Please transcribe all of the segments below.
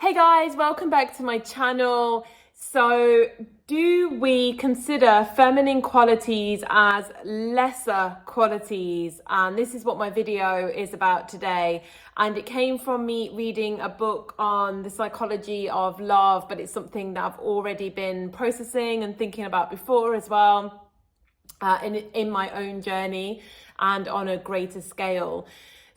Hey guys, welcome back to my channel. So, do we consider feminine qualities as lesser qualities? And this is what my video is about today. And it came from me reading a book on the psychology of love, but it's something that I've already been processing and thinking about before as well, in my own journey and on a greater scale.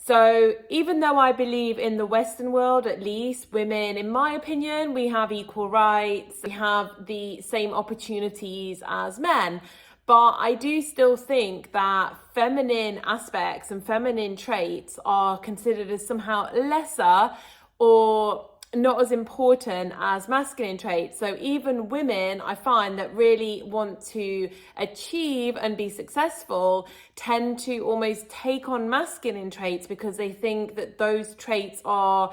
So even though I believe in the Western world, at least, women, in my opinion, we have equal rights, we have the same opportunities as men. But I do still think that feminine aspects and feminine traits are considered as somehow lesser or not as important as masculine traits. So even women, I find, that really want to achieve and be successful tend to almost take on masculine traits because they think that those traits are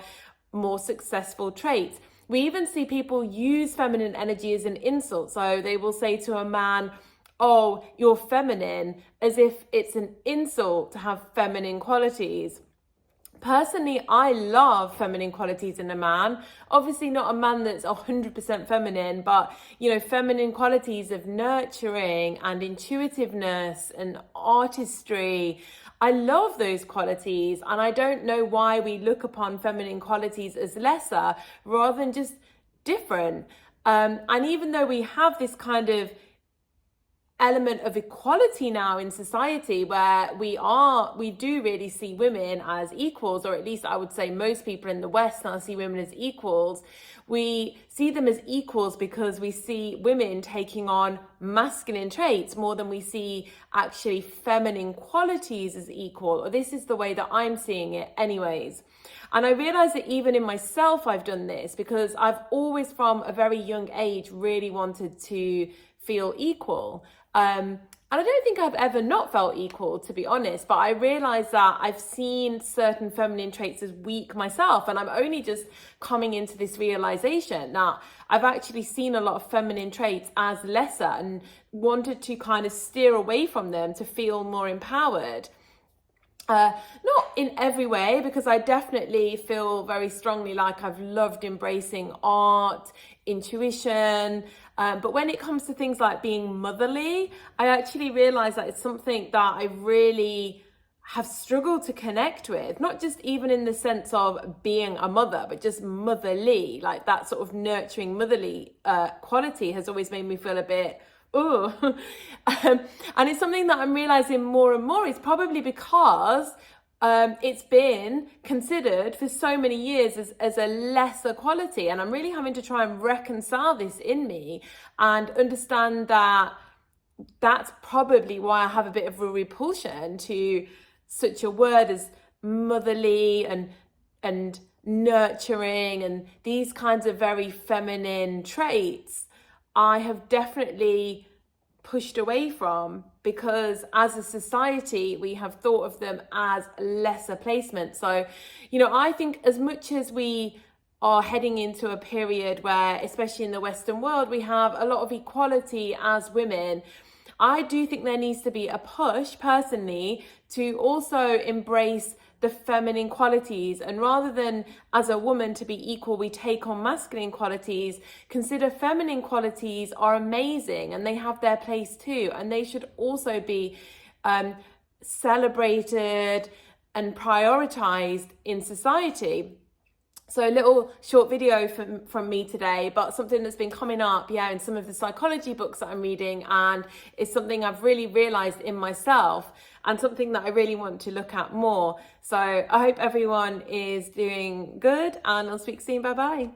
more successful traits. We even see people use feminine energy as an insult. So they will say to a man, "Oh, you're feminine," as if it's an insult to have feminine qualities. Personally, I love feminine qualities in a man. Obviously not a man that's 100% feminine, but feminine qualities of nurturing and intuitiveness and artistry. I love those qualities, and I don't know why we look upon feminine qualities as lesser rather than just different. And even though we have this kind of element of equality now in society where we do really see women as equals, or at least I would say most people in the West now see women as equals. We see them as equals because we see women taking on masculine traits more than we see actually feminine qualities as equal. Or this is the way that I'm seeing it anyways. And I realize that even in myself, I've done this because I've always from a very young age really wanted to feel equal. And I don't think I've ever not felt equal, to be honest, but I realize that I've seen certain feminine traits as weak myself, and I'm only just coming into this realization that I've actually seen a lot of feminine traits as lesser and wanted to kind of steer away from them to feel more empowered. Not in every way, because I definitely feel very strongly like I've loved embracing art, intuition, but when it comes to things like being motherly, I actually realize that it's something that I really have struggled to connect with, not just even in the sense of being a mother, but just motherly, like that sort of nurturing motherly quality has always made me feel a bit and it's something that I'm realizing more and more is probably because it's been considered for so many years as a lesser quality, and I'm really having to try and reconcile this in me and understand that that's probably why I have a bit of a repulsion to such a word as motherly and nurturing and these kinds of very feminine traits. I have definitely pushed away from because as a society, we have thought of them as lesser placement. So, I think as much as we are heading into a period where, especially in the Western world, we have a lot of equality as women, I do think there needs to be a push, personally, to also embrace the feminine qualities, and rather than as a woman to be equal we take on masculine qualities, consider feminine qualities are amazing and they have their place too, and they should also be celebrated and prioritized in society. So a little short video from me today, but something that's been coming up, in some of the psychology books that I'm reading, and it's something I've really realized in myself and something that I really want to look at more. So I hope everyone is doing good, and I'll speak soon. Bye bye.